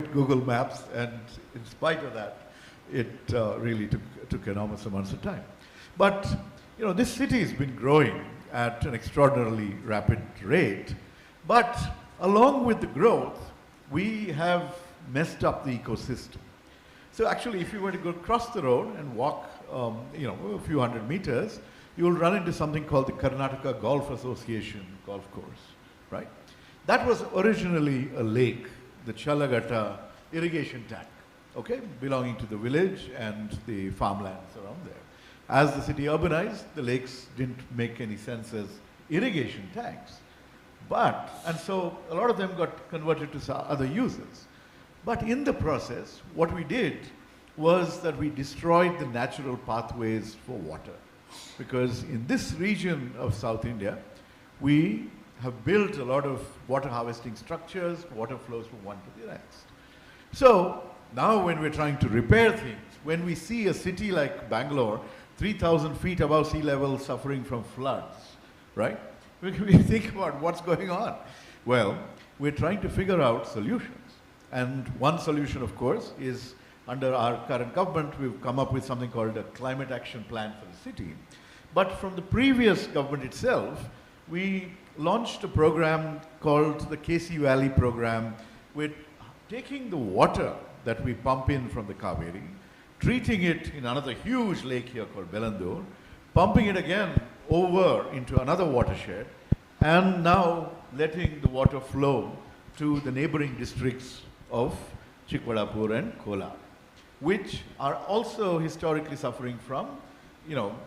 with Google Maps, and in spite of that, it really took enormous amounts of time. But this city has been growing at an extraordinarily rapid rate. But along with the growth, we have messed up the ecosystem. So actually, if you were to go across the road and walk, a few hundred meters, you will run into something called the Karnataka Golf Association golf course, right? That was originally a lake, the Challagatta irrigation tank, okay, belonging to the village and the farmlands around there. As the city urbanized, the lakes didn't make any sense as irrigation tanks. And so a lot of them got converted to other uses. But in the process, what we did was that we destroyed the natural pathways for water. Because in this region of South India, we have built a lot of water harvesting structures, water flows from one to the next. So now when we're trying to repair things, when we see a city like Bangalore, 3,000 feet above sea level suffering from floods, right? We think about what's going on. Well, we're trying to figure out solutions. And one solution, of course, is under our current government, we've come up with something called a climate action plan for the city. But from the previous government itself, we launched a program called the KC Valley program, with taking the water that we pump in from the Kaveri, treating it in another huge lake here called Belandur, pumping it again over into another watershed, and now letting the water flow to the neighboring districts of Chikwadapur and Kolar, which are also historically suffering from,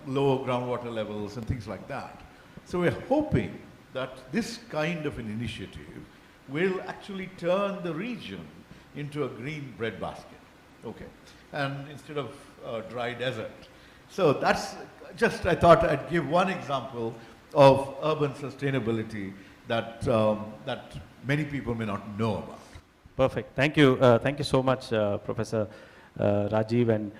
low groundwater levels and things like that. So we're hoping that this kind of an initiative will actually turn the region into a green breadbasket, okay, and instead of dry desert. So that's just, I thought I'd give one example of urban sustainability that, that many people may not know about. Perfect. Thank you. Thank you so much, Professor Rajiv. And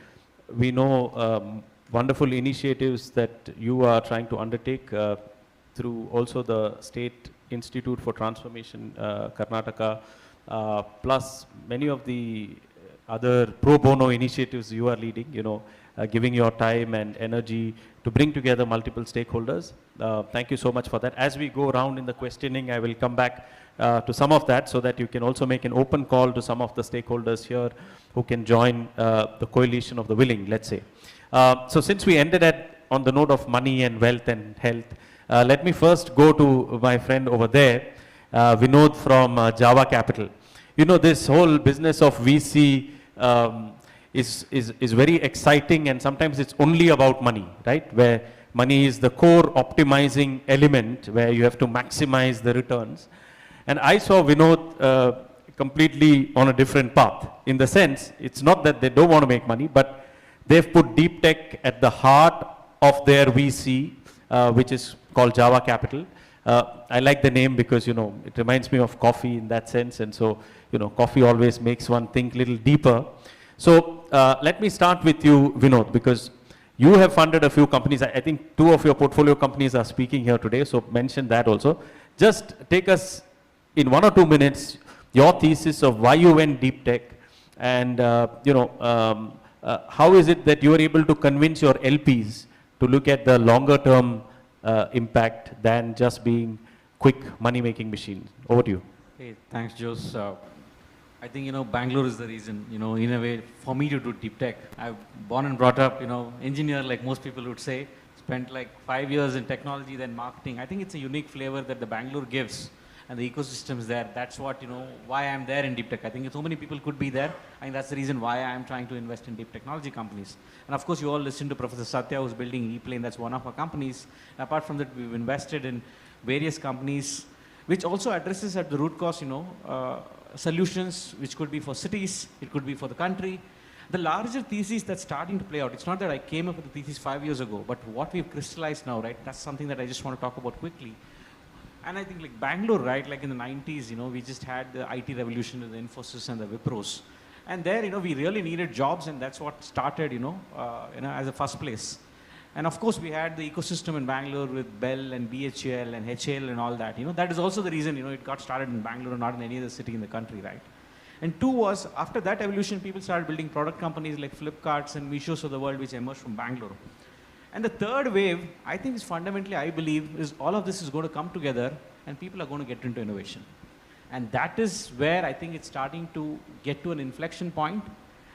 we know wonderful initiatives that you are trying to undertake through also the State Institute for Transformation, Karnataka, plus many of the other pro bono initiatives you are leading, giving your time and energy to bring together multiple stakeholders. Thank you so much for that. As we go around in the questioning, I will come back to some of that so that you can also make an open call to some of the stakeholders here who can join the coalition of the willing, let's say. So since we ended on the note of money and wealth and health, let me first go to my friend over there, Vinod from Java Capital. This whole business of VC is very exciting, and sometimes it's only about money, right? Where money is the core optimizing element where you have to maximize the returns. And I saw Vinod completely on a different path, in the sense, it's not that they don't want to make money, but they've put deep tech at the heart of their VC, which is called Java Capital. I like the name because, it reminds me of coffee in that sense. And so, coffee always makes one think a little deeper. So let me start with you, Vinod, because you have funded a few companies. I think 2 of your portfolio companies are speaking here today, so mention that also. Just take us in 1 or 2 minutes, your thesis of why you went deep tech, and how is it that you are able to convince your LPs to look at the longer term impact than just being quick money-making machines. Over to you. Hey, thanks, Jose. I think, Bangalore is the reason, in a way, for me to do deep tech. I've born and brought up, engineer, like most people would say, spent like 5 years in technology, then marketing. I think it's a unique flavor that the Bangalore gives, and the ecosystem is there. That's what, why I'm there in deep tech. I think so many people could be there. I think that's the reason why I'm trying to invest in deep technology companies. And of course, you all listen to Professor Satya, who's building ePlane. That's one of our companies. And apart from that, we've invested in various companies, which also addresses at the root cause, solutions, which could be for cities, it could be for the country. The larger thesis that's starting to play out, it's not that I came up with the thesis 5 years ago, but what we've crystallized now, right? That's something that I just want to talk about quickly. And I think like Bangalore, right, like in the 90s, we just had the IT revolution with the Infosys and the Wipros. And there, we really needed jobs, and that's what started, as a first place. And of course, we had the ecosystem in Bangalore with Bell and BHEL and HAL and all that. That is also the reason, it got started in Bangalore and not in any other city in the country, right? And two was, after that evolution, people started building product companies like Flipkarts and Meeshos of the world, which emerged from Bangalore. And the third wave, I think is fundamentally, I believe, is all of this is going to come together and people are going to get into innovation. And that is where I think it's starting to get to an inflection point.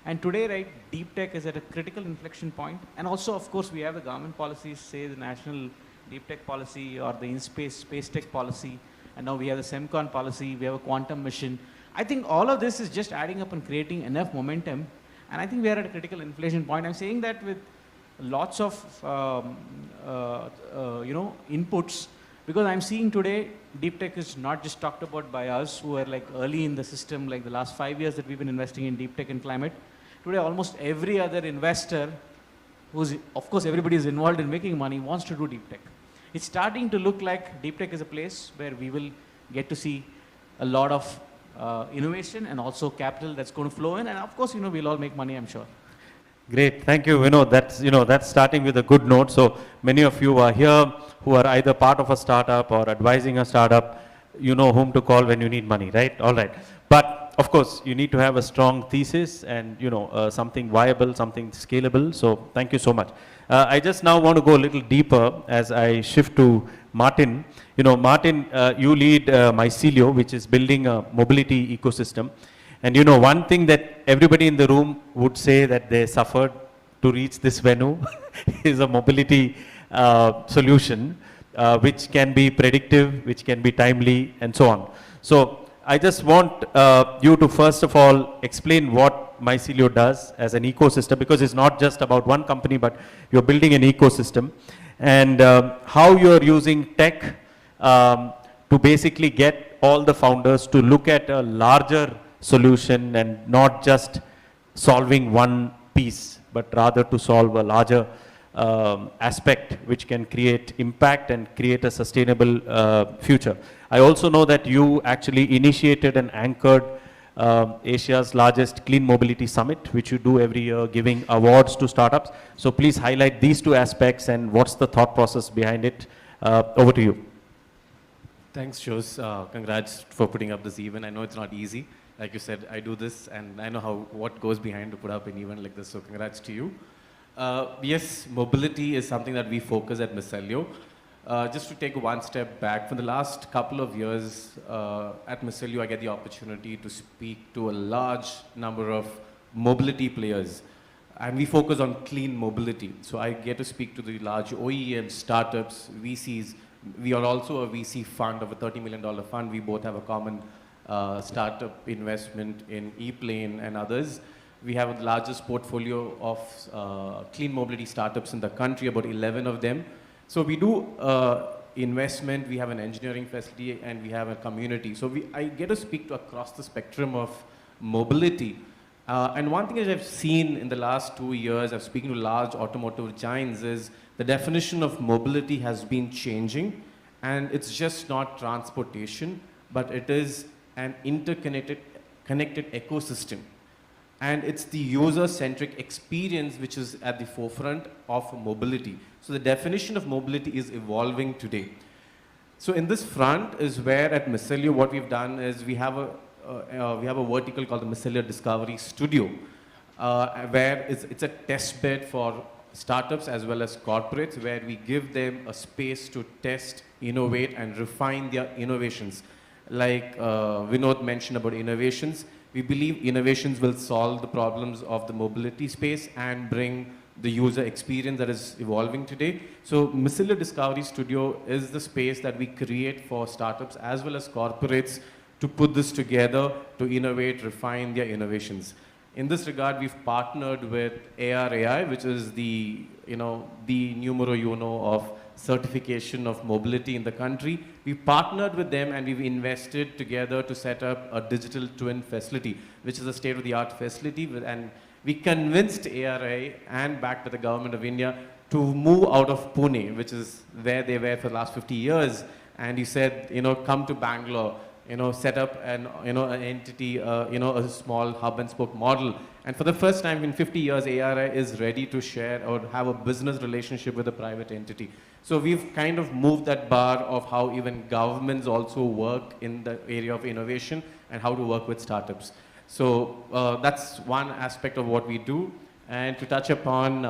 And today, right, deep tech is at a critical inflection point. And also, of course, we have the government policies, say the national deep tech policy or the in-space space tech policy. And now we have the SEMCON policy, we have a quantum mission. I think all of this is just adding up and creating enough momentum. And I think we are at a critical inflection point. I'm saying that with lots of, inputs, because I'm seeing today, deep tech is not just talked about by us who are like early in the system, like the last 5 years that we've been investing in deep tech and climate. Today, almost every other investor, of course, everybody is involved in making money, wants to do deep tech. It's starting to look like deep tech is a place where we will get to see a lot of innovation and also capital that's going to flow in. And of course, we'll all make money, I'm sure. Great, thank you. That's starting with a good note. So many of you are here who are either part of a startup or advising a startup. You know whom to call when you need money, right? All right. But of course, you need to have a strong thesis and something viable, something scalable. So thank you so much. I just now want to go a little deeper as I shift to Martin. Martin, you lead Mycelio, which is building a mobility ecosystem. And one thing that everybody in the room would say that they suffered to reach this venue is a mobility solution, which can be predictive, which can be timely, and so on. So I just want you to first of all explain what Mycelio does as an ecosystem, because it's not just about one company, but you're building an ecosystem, and how you're using tech to basically get all the founders to look at a larger solution and not just solving one piece, but rather to solve a larger aspect which can create impact and create a sustainable future. I also know that you actually initiated and anchored Asia's largest clean mobility summit, which you do every year, giving awards to startups. So please highlight these two aspects and what's the thought process behind it. Over to you. Thanks, Jose. Congrats for putting up this event. I know it's not easy. Like you said, I do this and I know what goes behind to put up an event like this. So congrats to you. Yes, mobility is something that we focus at Mycelio. Just to take one step back, for the last couple of years at Mycelio, I get the opportunity to speak to a large number of mobility players. And we focus on clean mobility. So I get to speak to the large OEM startups, VCs. We are also a VC fund of a $30 million fund. We both have a common startup investment in ePlane and others. We have the largest portfolio of clean mobility startups in the country, about 11 of them. So we do investment, we have an engineering facility, and we have a community. So I get to speak to across the spectrum of mobility. And one thing that I've seen in the last 2 years of speaking to large automotive giants is the definition of mobility has been changing. And it's just not transportation, but it is an connected ecosystem. And it's the user-centric experience which is at the forefront of mobility. So the definition of mobility is evolving today. So in this front is where at Mycelio what we've done is we have a vertical called the Mycelio Discovery Studio, where it's a test bed for startups as well as corporates, where we give them a space to test, innovate, and refine their innovations. Like Vinod mentioned about innovations, we believe innovations will solve the problems of the mobility space and bring the user experience that is evolving today. So Mycelio Discovery Studio is the space that we create for startups as well as corporates to put this together to innovate, refine their innovations. In this regard, we've partnered with AR/AI, which is the numero uno of certification of mobility in the country. We partnered with them and we've invested together to set up a digital twin facility, which is a state-of-the-art facility. And we convinced ARI and back to the government of India to move out of Pune, which is where they were for the last 50 years. And he said, come to Bangalore, set up an entity, a small hub and spoke model. And for the first time in 50 years, ARI is ready to share or have a business relationship with a private entity. So we've kind of moved that bar of how even governments also work in the area of innovation and how to work with startups. So that's one aspect of what we do. And to touch upon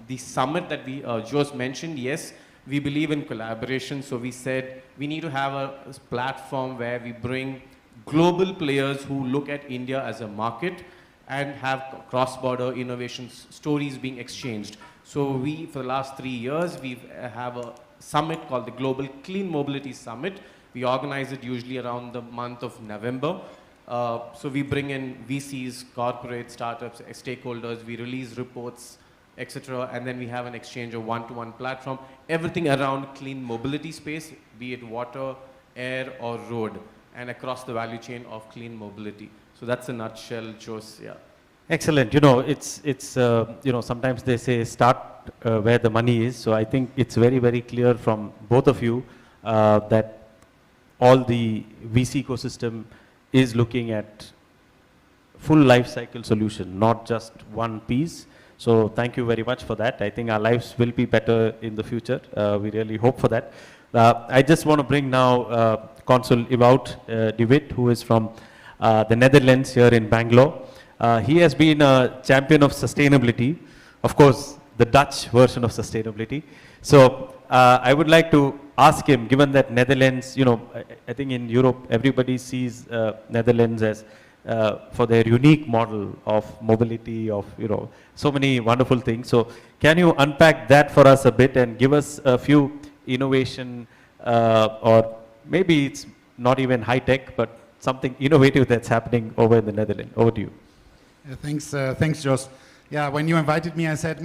the summit that Jose mentioned, yes, we believe in collaboration. So we said we need to have a platform where we bring global players who look at India as a market and have cross-border innovation stories being exchanged. So we, for the last 3 years, we have a summit called the Global Clean Mobility Summit. We organize it usually around the month of November. So we bring in VCs, corporate startups, stakeholders, we release reports, etc. And then we have an exchange of one-to-one platform, everything around clean mobility space, be it water, air, or road, and across the value chain of clean mobility. So that's a nutshell, Jose, yeah. Excellent. You know, it's you know, sometimes they say start where the money is. So I think it's very, very clear from both of you that all the VC ecosystem is looking at full life cycle solution, not just one piece. So thank you very much for that. I think our lives will be better in the future. We really hope for that. I just want to bring now Consul Ewout de Wit, who is from the Netherlands here in Bangalore. He has been a champion of sustainability, of course, the Dutch version of sustainability. So I would like to ask him, given that Netherlands, you know, I think in Europe, everybody sees Netherlands as for their unique model of mobility, of, you know, so many wonderful things. So can you unpack that for us a bit and give us a few innovation, or maybe it's not even high tech, but something innovative that's happening over in the Netherlands. Over to you. Thanks, Jos. Yeah, when you invited me, I said,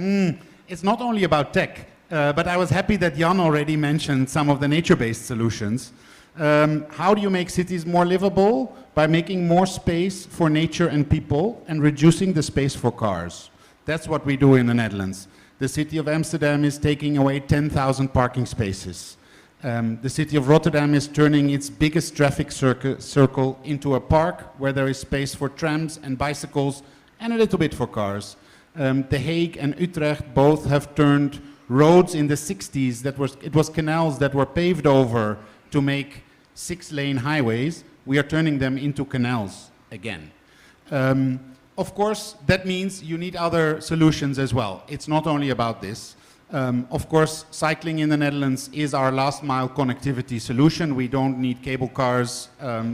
it's not only about tech, but I was happy that Jan already mentioned some of the nature-based solutions. How do you make cities more livable? By making more space for nature and people and reducing the space for cars. That's what we do in the Netherlands. The city of Amsterdam is taking away 10,000 parking spaces. The city of Rotterdam is turning its biggest traffic circle into a park where there is space for trams and bicycles and a little bit for cars. The Hague and Utrecht both have turned roads in the 60s, it was canals that were paved over to make 6-lane highways. We are turning them into canals again. Of course, that means you need other solutions as well. It's not only about this. Of course, cycling in the Netherlands is our last mile connectivity solution. We don't need cable cars,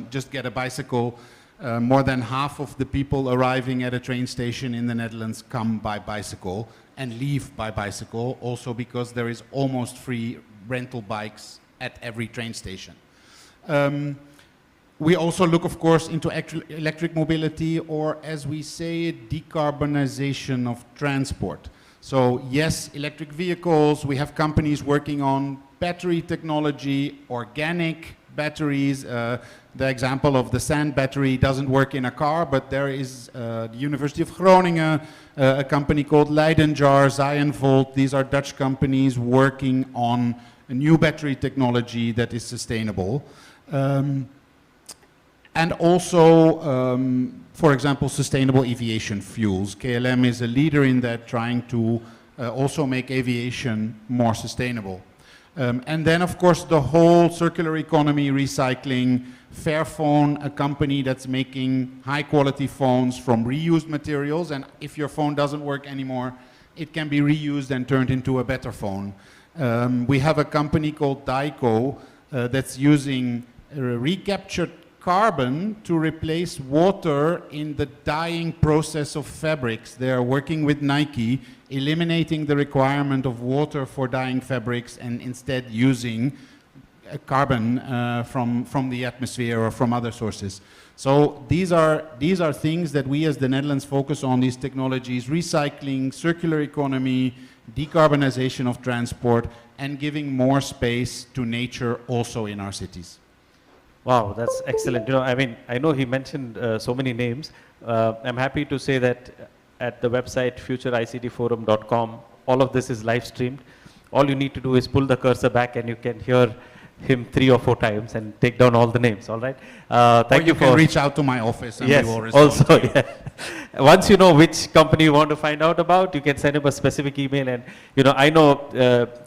just get a bicycle. More than half of the people arriving at a train station in the Netherlands come by bicycle and leave by bicycle, also because there is almost free rental bikes at every train station. We also look, of course, into electric mobility, or as we say, decarbonization of transport. So yes, electric vehicles, we have companies working on battery technology, organic batteries. The example of the sand battery doesn't work in a car, but there is the University of Groningen, a company called Leidenjar, Zionvolt. These are Dutch companies working on a new battery technology that is sustainable. And also, for example, sustainable aviation fuels. KLM is a leader in that, trying to also make aviation more sustainable. And then, of course, the whole circular economy, recycling. Fairphone, a company that's making high-quality phones from reused materials, and if your phone doesn't work anymore, it can be reused and turned into a better phone. We have a company called Daico that's using recaptured carbon to replace water in the dyeing process of fabrics. They are working with Nike, eliminating the requirement of water for dyeing fabrics and instead using carbon from the atmosphere or from other sources. So these are things that we as the Netherlands focus on, these technologies: recycling, circular economy, decarbonization of transport, and giving more space to nature also in our cities. Wow, that's excellent. You know, I mean, I know he mentioned so many names. I'm happy to say that at the website futureictforum.com, all of this is live streamed. All you need to do is pull the cursor back and you can hear him 3 or 4 times and take down all the names, all right? Thank you for... You can reach out to my office and yes, we will respond. Also, yeah. Once you know which company you want to find out about, you can send him a specific email, and, you know, I know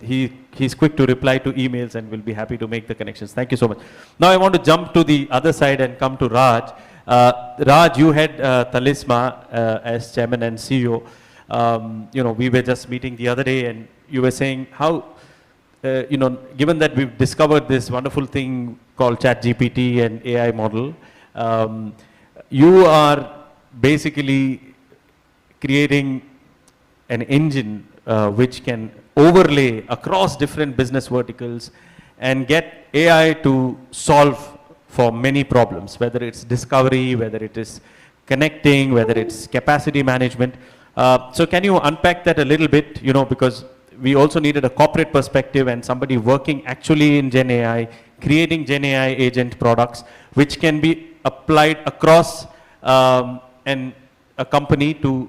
he's quick to reply to emails and will be happy to make the connections. Thank you so much. Now I want to jump to the other side and come to Raj. Raj, you had Talisma as chairman and CEO. We were just meeting the other day, and you were saying how, given that we've discovered this wonderful thing called ChatGPT and AI model, you are basically creating an engine which can overlay across different business verticals and get AI to solve for many problems, whether it's discovery, whether it is connecting, whether it's capacity management. So can you unpack that a little bit, because we also needed a corporate perspective and somebody working actually in Gen AI, creating Gen AI agent products, which can be applied across a company to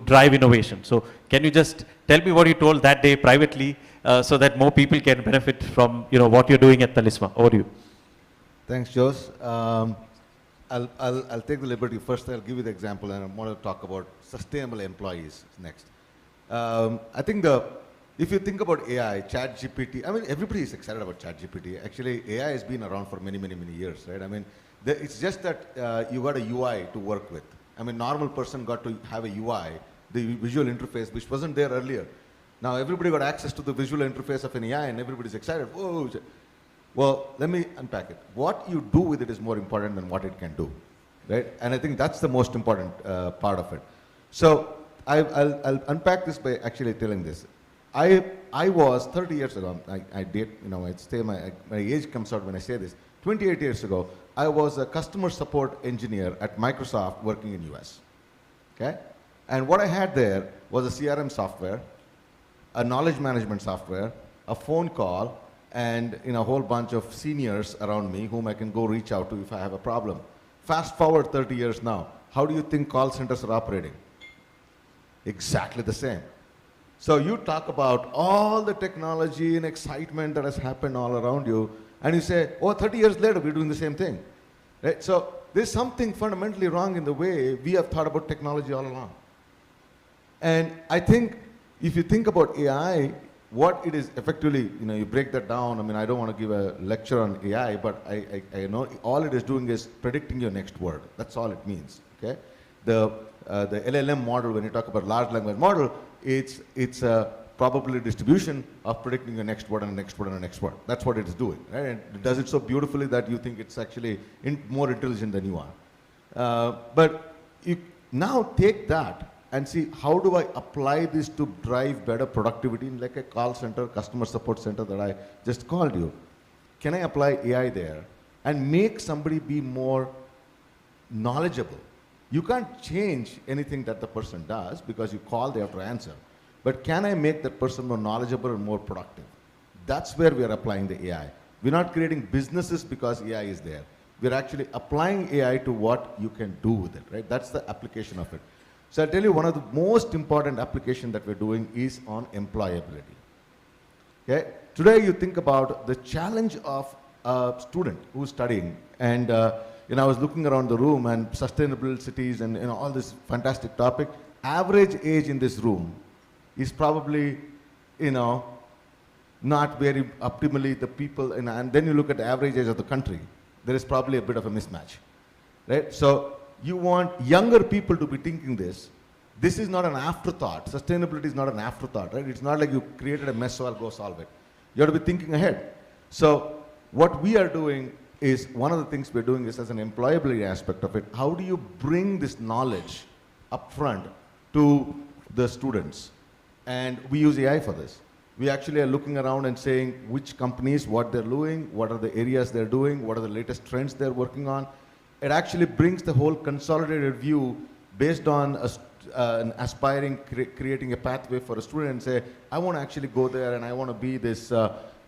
drive innovation. So can you just tell me what you told that day privately so that more people can benefit from what you're doing at Talisma? Over to you. Thanks, Jose. I'll take the liberty. First, I'll give you the example, and I want to talk about sustainable employees next. I think if you think about AI, ChatGPT, I mean, everybody is excited about ChatGPT. Actually, AI has been around for many, many, many years, right? I mean, it's just that you got a UI to work with. I mean, normal person got to have a UI, the visual interface, which wasn't there earlier. Now, everybody got access to the visual interface of an AI, and everybody's excited. Whoa. Well, let me unpack it. What you do with it is more important than what it can do, right? And I think that's the most important part of it. So I'll unpack this by actually telling this. I was 30 years ago, I did, I'd say my age comes out when I say this. 28 years ago, I was a customer support engineer at Microsoft working in US, okay? And what I had there was a CRM software, a knowledge management software, a phone call, and a whole bunch of seniors around me whom I can go reach out to if I have a problem. Fast forward 30 years now, how do you think call centers are operating? Exactly the same. So you talk about all the technology and excitement that has happened all around you, and you say, 30 years later, we're doing the same thing. Right? So there's something fundamentally wrong in the way we have thought about technology all along. And I think if you think about AI, what it is effectively, you break that down. I mean, I don't want to give a lecture on AI, but I know all it is doing is predicting your next word. That's all it means, okay? The LLM model, when you talk about large language model, it's a probability distribution of predicting your next word and the next word and the next word. That's what it is doing, right? And it does it so beautifully that you think it's actually more intelligent than you are. But you now take that and see, how do I apply this to drive better productivity in like a call center, customer support center that I just called you? Can I apply AI there and make somebody be more knowledgeable? You can't change anything that the person does because you call, they have to answer. But can I make that person more knowledgeable and more productive? That's where we are applying the AI. We're not creating businesses because AI is there. We're actually applying AI to what you can do with it, right? That's the application of it. So I'll tell you, one of the most important applications that we're doing is on employability. Okay? Today you think about the challenge of a student who's studying, and I was looking around the room and sustainable cities and all this fantastic topic. Average age in this room is probably, not very optimally the people, and then you look at the average age of the country, there is probably a bit of a mismatch, right? So you want younger people to be thinking this. This is not an afterthought. Sustainability is not an afterthought, right? It's not like you created a mess, so I'll go solve it. You have to be thinking ahead. So what we are doing is, one of the things we're doing is as an employability aspect of it, how do you bring this knowledge up front to the students? And we use AI for this. We actually are looking around and saying which companies, what they're doing, what are the areas they're doing, what are the latest trends they're working on. It actually brings the whole consolidated view based on an aspiring, creating a pathway for a student and say, I want to actually go there and I want to be this,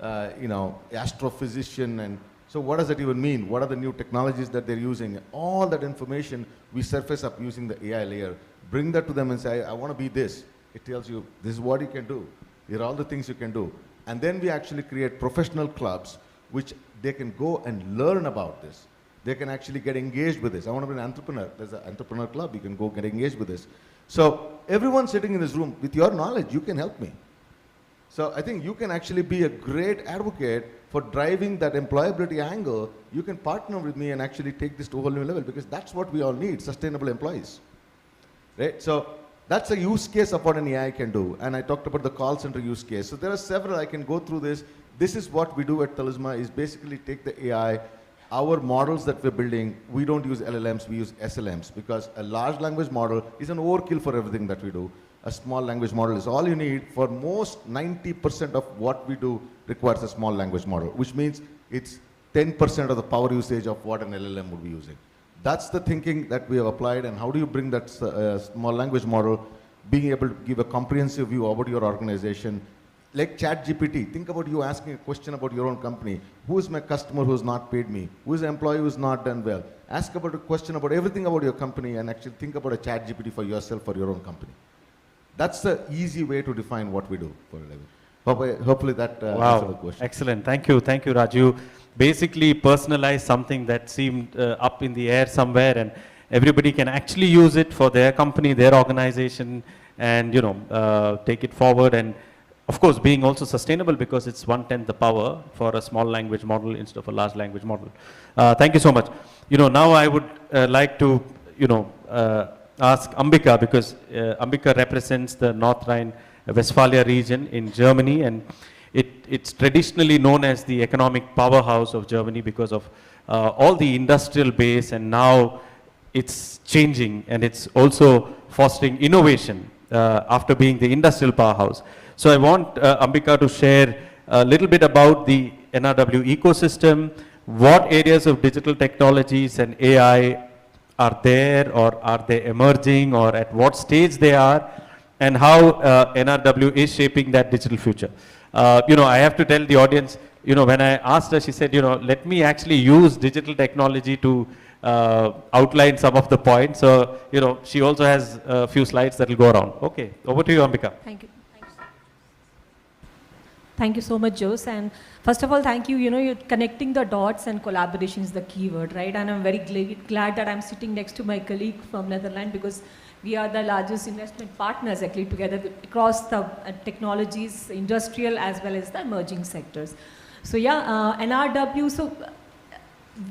astrophysician. And so what does that even mean? What are the new technologies that they're using? All that information we surface up using the AI layer. Bring that to them and say, I want to be this. It tells you, this is what you can do. Here are all the things you can do. And then we actually create professional clubs which they can go and learn about this. They can actually get engaged with this. I want to be an entrepreneur. There's an entrepreneur club. You can go get engaged with this. So everyone sitting in this room, with your knowledge, you can help me. So I think you can actually be a great advocate for driving that employability angle, you can partner with me and actually take this to a whole new level, because that's what we all need, sustainable employees. Right? So that's a use case of what an AI can do. And I talked about the call center use case. So there are several, I can go through this. This is what we do at Talisma, is basically take the AI, our models that we're building, we don't use LLMs, we use SLMs, because a large language model is an overkill for everything that we do. A small language model is all you need. For most 90% of what we do requires a small language model, which means it's 10% of the power usage of what an LLM would be using. That's the thinking that we have applied. And how do you bring that small language model, being able to give a comprehensive view about your organization? Like ChatGPT, think about you asking a question about your own company. Who is my customer who has not paid me? Who is the employee who has not done well? Ask about a question about everything about your company, and actually think about a ChatGPT for yourself, for your own company. That's the easy way to define what we do for a living. Hopefully that answers the question. Excellent. Thank you, Raju. Basically personalize something that seemed up in the air somewhere, and everybody can actually use it for their company, their organization, and take it forward. And of course, being also sustainable, because it's 1/10 the power for a small language model instead of a large language model. Thank you so much. Now I would like to, ask Ambika, because Ambika represents the North Rhine-Westphalia region in Germany, and it's traditionally known as the economic powerhouse of Germany because of all the industrial base, and now it's changing, and it's also fostering innovation after being the industrial powerhouse. So I want Ambika to share a little bit about the NRW ecosystem, what areas of digital technologies and AI are there, or are they emerging, or at what stage they are, and how NRW is shaping that digital future. I have to tell the audience, when I asked her, she said, let me actually use digital technology to outline some of the points. So, she also has a few slides that will go around. Okay, over to you, Ambika. Thank you. Thank you so much, Jose. And first of all, thank you. You're connecting the dots, and collaboration is the key word, right? And I'm very glad that I'm sitting next to my colleague from Netherlands, because we are the largest investment partners actually together across the technologies, industrial as well as the emerging sectors. So yeah, NRW, so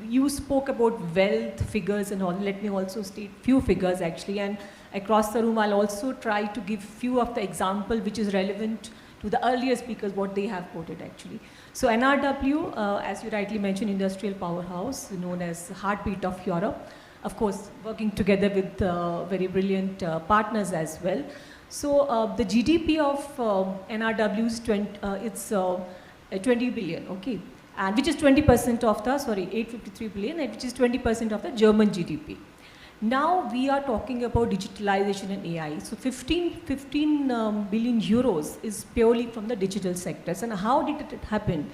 you spoke about wealth figures and all. Let me also state few figures actually, and across the room I'll also try to give few of the example which is relevant to the earlier speakers, what they have quoted actually. So NRW, as you rightly mentioned, industrial powerhouse, known as heartbeat of Europe. Of course, working together with very brilliant partners as well. So the GDP of NRW is 20 billion, okay, and which is 20% of the, 853 billion, which is 20% of the German GDP. Now we are talking about digitalization and AI. So 15 billion euros is purely from the digital sectors. And how did it happen?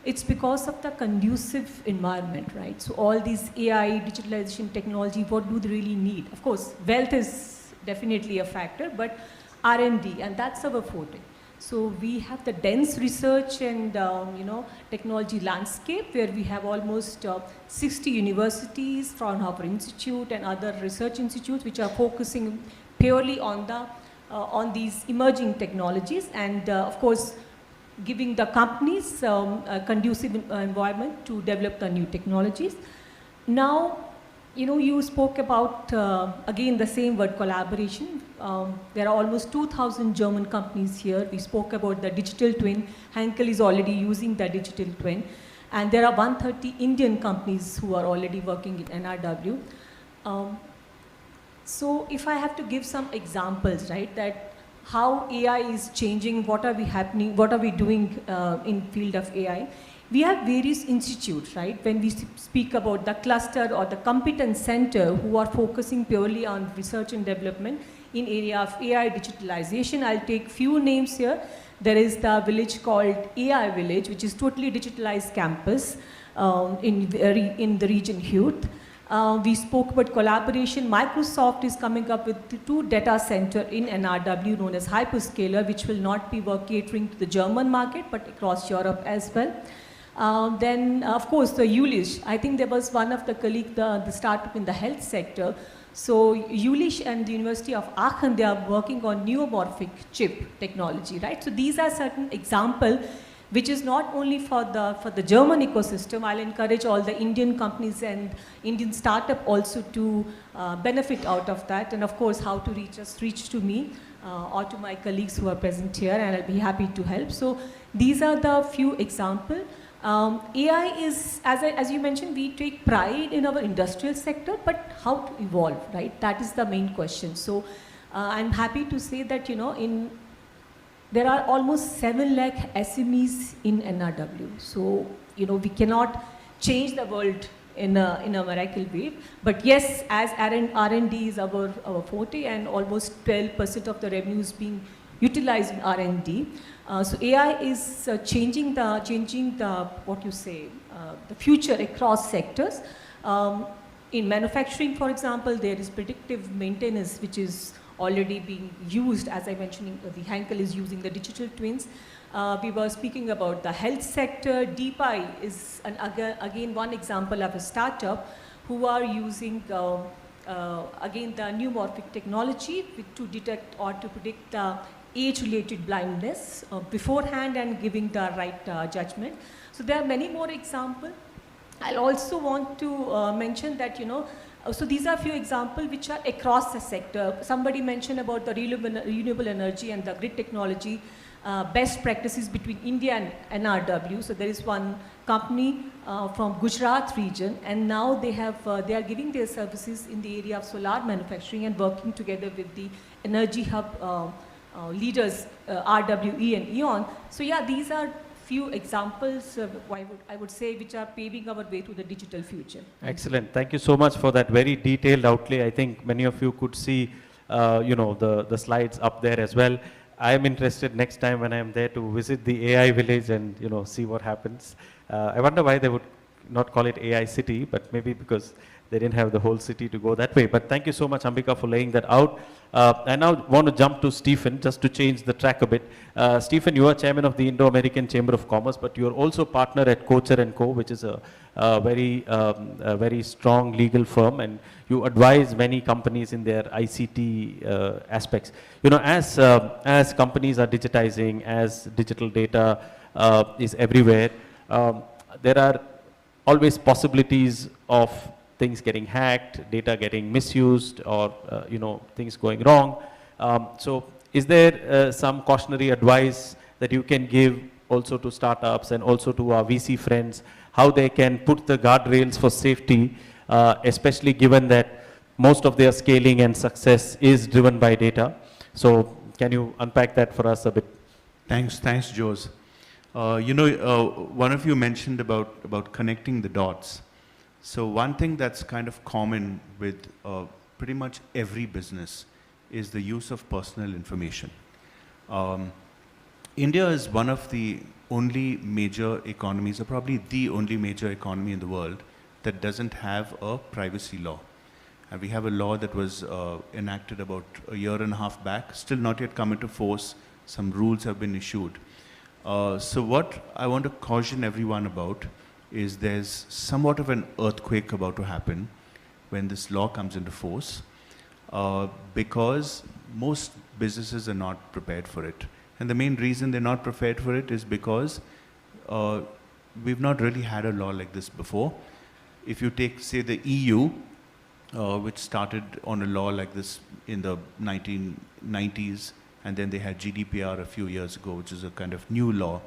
It's because of the conducive environment, right? So all these AI, digitalization, technology, what do they really need? Of course, wealth is definitely a factor, but R&D, and that's our forte. So we have the dense research and technology landscape, where we have almost 60 universities, Fraunhofer Institute and other research institutes which are focusing purely on the on these emerging technologies, and of course giving the companies a conducive environment to develop the new technologies. Now, you spoke about, again, the same word, collaboration. There are almost 2,000 German companies here. We spoke about the digital twin. Henkel is already using the digital twin. And there are 130 Indian companies who are already working in NRW. So if I have to give some examples, right, that how AI is changing, what are we doing in field of AI? We have various institutes, right? When we speak about the cluster or the competence center who are focusing purely on research and development in area of AI digitalization. I'll take few names here. There is the village called AI Village, which is totally digitalized campus in the region Hürth. We spoke about collaboration. Microsoft is coming up with 2 data centers in NRW known as hyperscaler, which will not be catering to the German market, but across Europe as well. Then, of course, the Jülich. I think there was one of the colleagues, the startup in the health sector. So Jülich and the University of Aachen, they are working on neuromorphic chip technology, right? So these are certain examples which is not only for the German ecosystem. I'll encourage all the Indian companies and Indian startup also to benefit out of that. And of course, how to reach to me or to my colleagues who are present here, and I'll be happy to help. So these are the few examples. AI is, as you mentioned, we take pride in our industrial sector, but how to evolve, right? That is the main question. So I'm happy to say that, there are almost 7 lakh SMEs in NRW. So, we cannot change the world in a miracle way. But yes, as R&D is our forte, and almost 12% of the revenue is being utilized in R&D. So AI is changing the the future across sectors. In manufacturing, for example, there is predictive maintenance, which is already being used. As I mentioned, the Henkel is using the digital twins. We were speaking about the health sector. DeepEye is again one example of a startup who are using again the neuromorphic technology to detect or to predict the age-related blindness beforehand and giving the right judgment. So there are many more examples. I'll also want to mention that, so these are a few examples which are across the sector. Somebody mentioned about the renewable energy and the grid technology best practices between India and NRW. So there is one company from Gujarat region, and now they are giving their services in the area of solar manufacturing and working together with the energy hub leaders, RWE and E.ON. So yeah, these are few examples, I would say, which are paving our way to the digital future. Excellent. Thank you so much for that very detailed outlay. I think many of you could see, the slides up there as well. I am interested next time when I am there to visit the AI village and, see what happens. I wonder why they would not call it AI city, but maybe because they didn't have the whole city to go that way. But thank you so much, Ambika, for laying that out. I now want to jump to Stephen, just to change the track a bit. Stephen, you are chairman of the Indo-American Chamber of Commerce, but you are also partner at Kocher & Co., which is a very strong legal firm, and you advise many companies in their ICT aspects. As companies are digitizing, as digital data is everywhere, there are always possibilities of things getting hacked, data getting misused, or things going wrong. So is there some cautionary advice that you can give also to startups and also to our VC friends, how they can put the guardrails for safety, especially given that most of their scaling and success is driven by data? So can you unpack that for us a bit? Thanks, Jose. One of you mentioned about connecting the dots. So one thing that's kind of common with pretty much every business is the use of personal information. India is one of the only major economies, or probably the only major economy in the world, that doesn't have a privacy law. And we have a law that was enacted about a year and a half back, still not yet come into force. Some rules have been issued. So what I want to caution everyone about is there's somewhat of an earthquake about to happen when this law comes into force, because most businesses are not prepared for it. And the main reason they're not prepared for it is because we've not really had a law like this before. If you take, say, the EU, which started on a law like this in the 1990s, and then they had GDPR a few years ago, which is a kind of new law.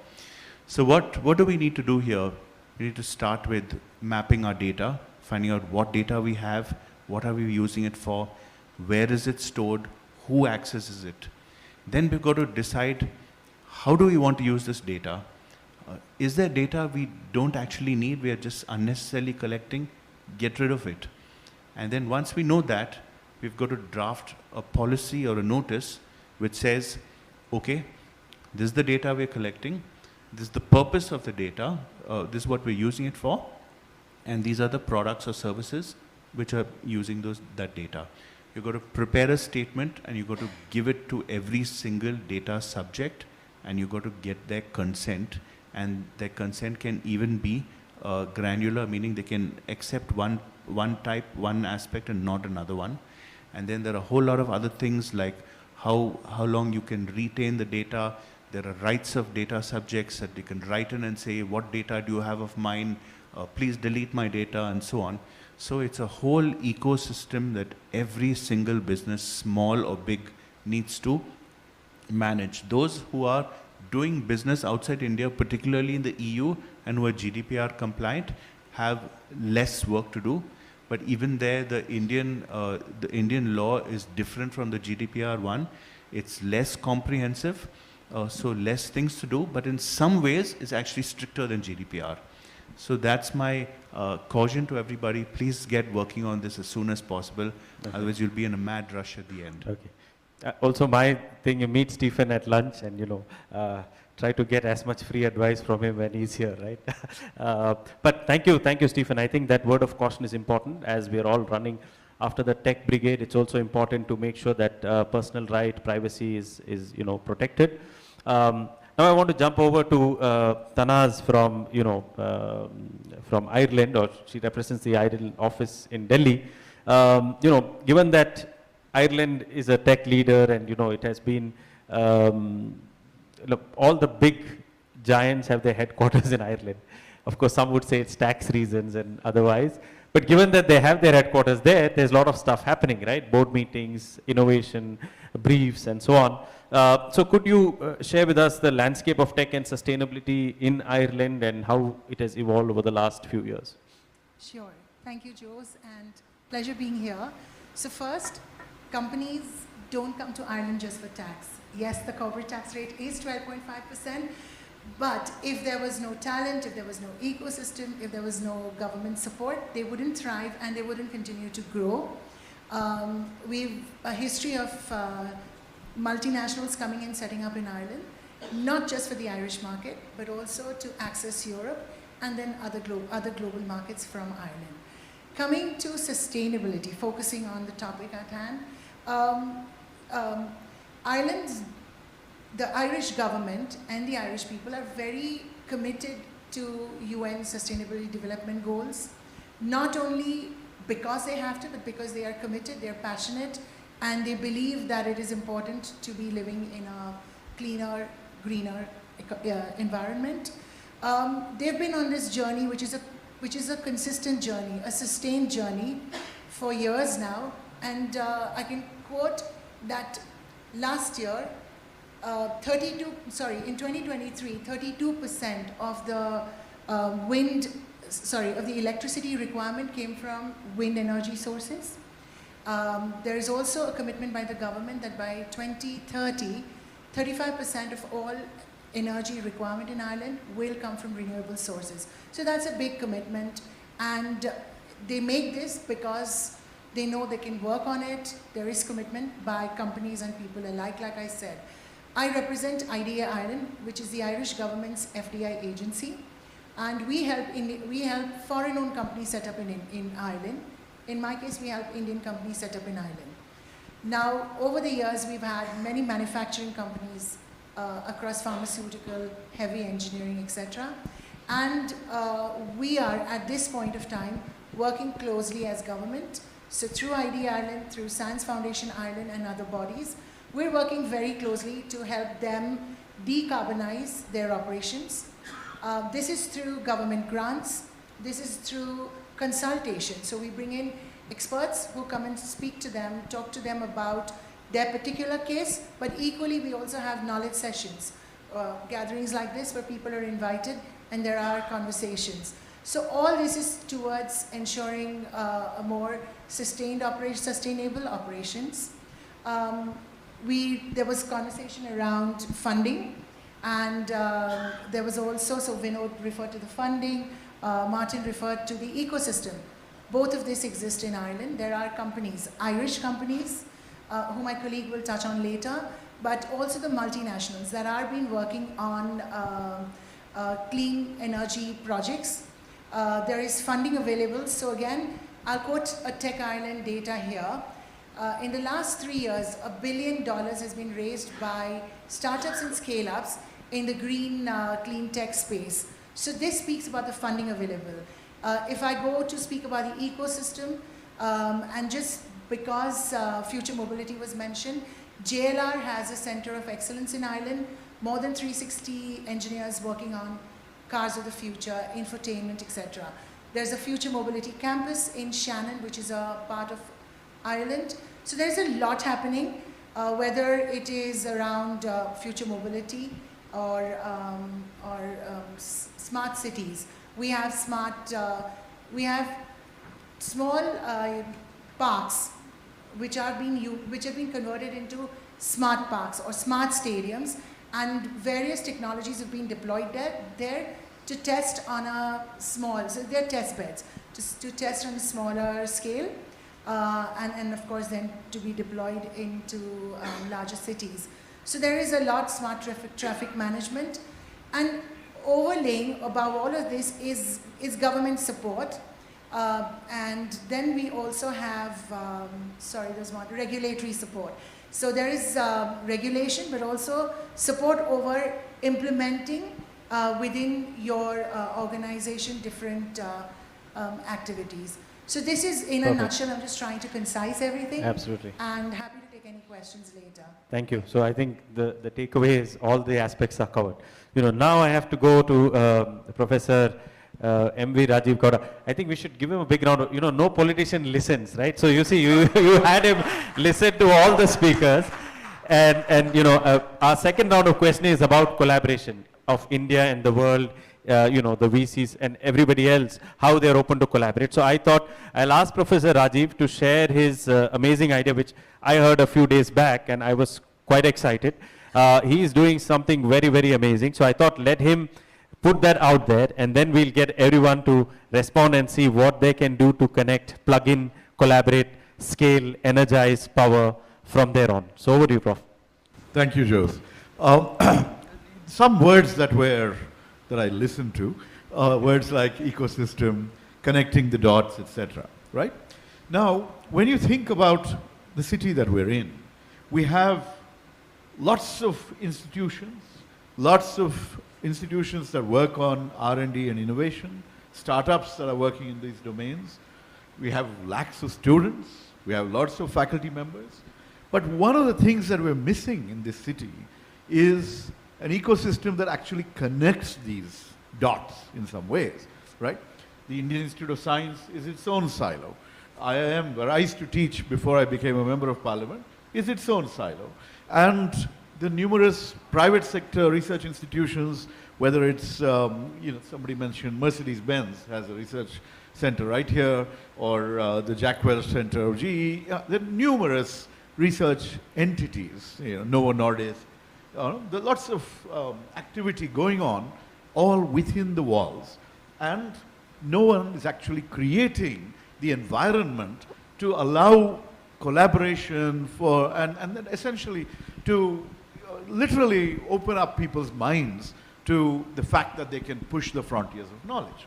So what do we need to do here? We need to start with mapping our data, finding out what data we have, what are we using it for, where is it stored, who accesses it. Then we've got to decide, how do we want to use this data? Is there data we don't actually need, we are just unnecessarily collecting? Get rid of it. And then once we know that, we've got to draft a policy or a notice which says, okay, this is the data we're collecting, this is the purpose of the data, this is what we're using it for, and these are the products or services which are using that data. You've got to prepare a statement, and you've got to give it to every single data subject, and you've got to get their consent, and their consent can even be granular, meaning they can accept one type, one aspect, and not another one. And then there are a whole lot of other things like how long you can retain the data, There are rights of data subjects that they can write in and say, what data do you have of mine? Please delete my data, and so on. So it's a whole ecosystem that every single business, small or big, needs to manage. Those who are doing business outside India, particularly in the EU, and who are GDPR compliant, have less work to do. But even there, the Indian law is different from the GDPR one. It's less comprehensive, so less things to do. But in some ways, it's actually stricter than GDPR. So that's my caution to everybody. Please get working on this as soon as possible. Okay. Otherwise, you'll be in a mad rush at the end. Okay. Also, my thing, you meet Stephen at lunch and, you know, try to get as much free advice from him when he's here, right? But thank you, Stephen. I think that word of caution is important as we're all running after the tech brigade. It's also important to make sure that personal right, privacy is you know, protected. Now I want to jump over to Tanaz from, you know, from Ireland, or she represents the Ireland office in Delhi. You know, given that Ireland is a tech leader and, you know, it has been, look, all the big giants have their headquarters in Ireland. Of course, some would say it's tax reasons and otherwise. But given that they have their headquarters there, there's a lot of stuff happening, right? Board meetings, innovation, briefs, and so on. So could you share with us the landscape of tech and sustainability in Ireland and how it has evolved over the last few years? Sure. Thank you, Jose, and pleasure being here. So first, companies don't come to Ireland just for tax. Yes, the corporate tax rate is 12.5%, but if there was no talent, if there was no ecosystem, if there was no government support, they wouldn't thrive and they wouldn't continue to grow. We've a history of multinationals coming and setting up in Ireland, not just for the Irish market, but also to access Europe and then other global markets from Ireland. Coming to sustainability, focusing on the topic at hand, the Irish government and the Irish people are very committed to UN Sustainable Development Goals, not only because they have to, but because they are committed, they're passionate, and they believe that it is important to be living in a cleaner, greener environment. They've been on this journey, which is a consistent journey, a sustained journey for years now. And I can quote that last year, in 2023, 32% of the of the electricity requirement came from wind energy sources. There is also a commitment by the government that by 2030, 35% of all energy requirement in Ireland will come from renewable sources. So that's a big commitment, and they make this because they know they can work on it. There is commitment by companies and people alike, like I said. I represent IDEA Ireland, which is the Irish government's FDI agency, and we help foreign-owned companies set up in Ireland. In my case, we help Indian companies set up in Ireland. Now, over the years, we've had many manufacturing companies across pharmaceutical, heavy engineering, etc. And we are, at this point of time, working closely as government. So through IDEA Ireland, through Science Foundation Ireland and other bodies, we're working very closely to help them decarbonize their operations. This is through government grants. This is through consultation. So we bring in experts who come and speak to them, talk to them about their particular case, but equally we also have knowledge sessions, gatherings like this where people are invited and there are conversations. So all this is towards ensuring a more sustainable operations. There was conversation around funding, and there was also, so Vinod referred to the funding, Martin referred to the ecosystem. Both of this exist in Ireland. There are companies, Irish companies, who my colleague will touch on later, but also the multinationals that are been working on clean energy projects. There is funding available. So again, I'll quote a Tech Ireland data here. In the last 3 years, $1 billion has been raised by startups and scale-ups in the green clean tech space. So this speaks about the funding available. If I go to speak about the ecosystem, and just because future mobility was mentioned, JLR has a center of excellence in Ireland more than 360 engineers working on cars of the future, infotainment, etc. There's a future mobility campus in Shannon, which is a part of Ireland. So there's a lot happening, whether it is around future mobility or smart cities. We have small parks which have been converted into smart parks or smart stadiums, and various technologies have been deployed there to test on a small, so they're test beds, to test on a smaller scale, and of course then to be deployed into larger cities. So there is a lot smart traffic management, and overlaying above all of this is government support. And then we also have, regulatory support. So there is regulation, but also support over implementing within your organization different activities. So this is in a nutshell. I'm just trying to concise everything. Absolutely. And happy to take any questions later. Thank you. So I think the takeaway is all the aspects are covered. Now I have to go to Professor M.V. Rajiv Gowda. I think we should give him a big round of, no politician listens, right? So you see, you had him listen to all the speakers. And our second round of questioning is about collaboration of India and the world, the VCs and everybody else, how they're open to collaborate. So I thought I'll ask Professor Rajiv to share his amazing idea, which I heard a few days back, and I was quite excited. He is doing something very, very amazing. So I thought let him put that out there, and then we'll get everyone to respond and see what they can do to connect, plug in, collaborate, scale, energize, power from there on. So over to you, Prof. Thank you, Jose. Some words that I listened to, words like ecosystem, connecting the dots, etc. Right? Now, when you think about the city that we're in, we have lots of institutions that work on R&D and innovation, startups that are working in these domains. We have lakhs of students, we have lots of faculty members. But one of the things that we're missing in this city is an ecosystem that actually connects these dots in some ways, right? The Indian Institute of Science is its own silo. IIM, where I used to teach before I became a member of parliament, is its own silo. And the numerous private sector research institutions, whether it's, somebody mentioned Mercedes-Benz has a research center right here, or the Jack Welch Center of GE. There are numerous research entities, Novo Nordisk. There are lots of activity going on, all within the walls. And no one is actually creating the environment to allow collaboration and then essentially to literally open up people's minds to the fact that they can push the frontiers of knowledge.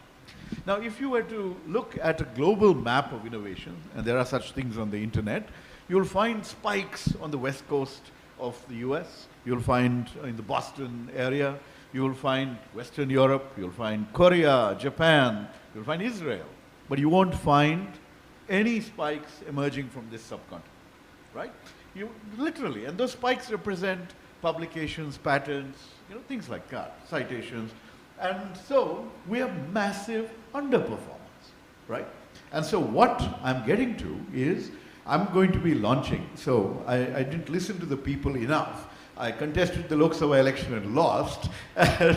Now, if you were to look at a global map of innovation, and there are such things on the internet, you'll find spikes on the west coast of the US, you'll find in the Boston area, you'll find Western Europe, you'll find Korea, Japan, you'll find Israel, but you won't find any spikes emerging from this subcontinent, right? You literally, and those spikes represent publications, patents, things like that, citations. And so we have massive underperformance, right? And so what I'm getting to is I'm going to be launching. So I didn't listen to the people enough. I contested the Lok Sabha election and lost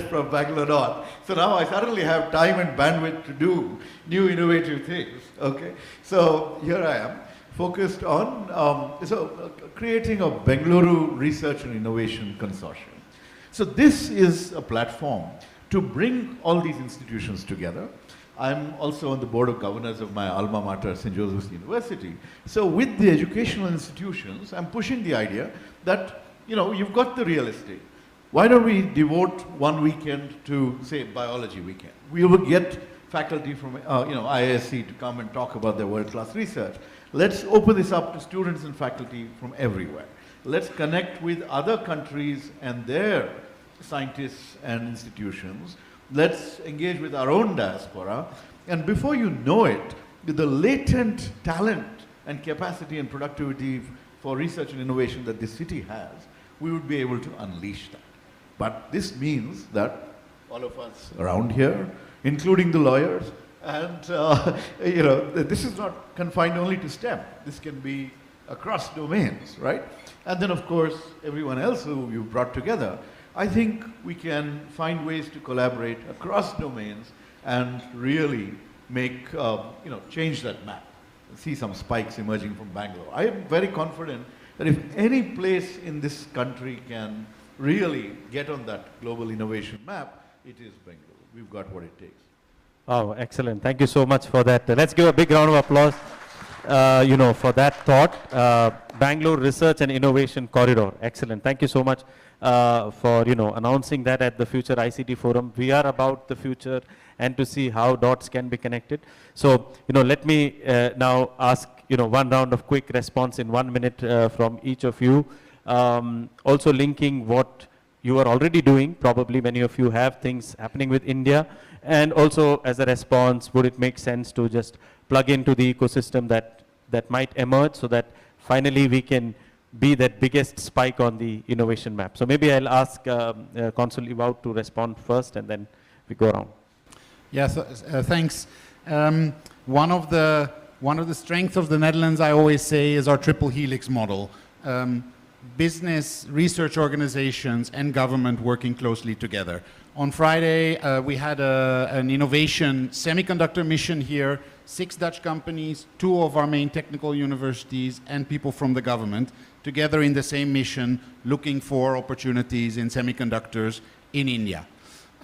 from Bangalore North. So now I suddenly have time and bandwidth to do new innovative things, okay? So here I am, focused on creating a Bengaluru Research and Innovation Consortium. So this is a platform to bring all these institutions together. I'm also on the board of governors of my alma mater, St. Joseph's University. So with the educational institutions, I'm pushing the idea that, you've got the real estate. Why don't we devote one weekend to, say, biology weekend? We will get faculty from, IISc to come and talk about their world-class research. Let's open this up to students and faculty from everywhere. Let's connect with other countries and their scientists and institutions. Let's engage with our own diaspora. And before you know it, the latent talent and capacity and productivity for research and innovation that this city has, we would be able to unleash that. But this means that all of us around here, including the lawyers, and this is not confined only to STEM. This can be across domains, right? And then, of course, everyone else who you brought together. I think we can find ways to collaborate across domains and really make, change that map. See some spikes emerging from Bangalore. I am very confident that if any place in this country can really get on that global innovation map, it is Bangalore. We've got what it takes. Oh, excellent. Thank you so much for that. Let's give a big round of applause, for that thought. Bangalore Research and Innovation Corridor. Excellent. Thank you so much for, announcing that at the Future ICT Forum. We are about the future and to see how dots can be connected. So, let me now ask, one round of quick response in 1 minute from each of you. Also linking what you are already doing, probably many of you have things happening with India, and also as a response, would it make sense to just plug into the ecosystem that might emerge so that finally we can be that biggest spike on the innovation map? So maybe I'll ask Consul Ewout to respond first and then we go around. Yes, thanks. One of the strengths of the Netherlands, I always say, is our triple helix model. Business, research organizations, and government working closely together. On Friday, we had an innovation semiconductor mission here, 6 Dutch companies, 2 of our main technical universities, and people from the government, together in the same mission, looking for opportunities in semiconductors in India.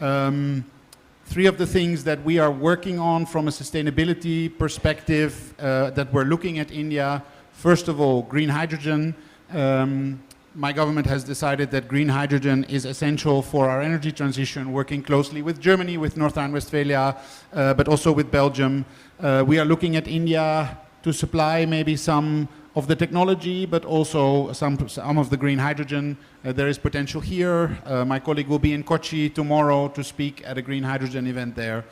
3 of the things that we are working on from a sustainability perspective that we're looking at India, first of all, green hydrogen. My government has decided that green hydrogen is essential for our energy transition, working closely with Germany, with North Rhine-Westphalia, but also with Belgium. We are looking at India to supply maybe some of the technology, but also some of the green hydrogen. There is potential here. My colleague will be in Kochi tomorrow to speak at a green hydrogen event there,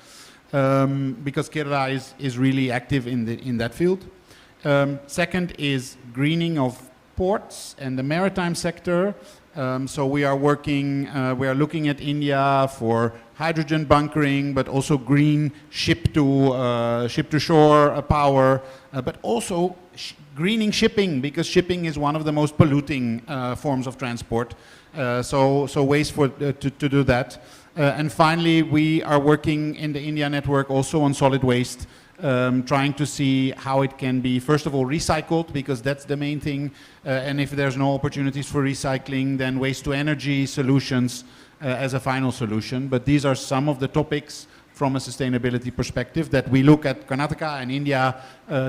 because Kerala is really active in that field. Second is greening of ports and the maritime sector. So we are looking at India for hydrogen bunkering, but also green ship-to-shore power, but also greening shipping, because shipping is one of the most polluting forms of transport. So ways to do that. And finally, we are working in the India network also on solid waste, trying to see how it can be, first of all, recycled, because that's the main thing. And if there's no opportunities for recycling, then waste to energy solutions as a final solution. But these are some of the topics from a sustainability perspective that we look at Karnataka and India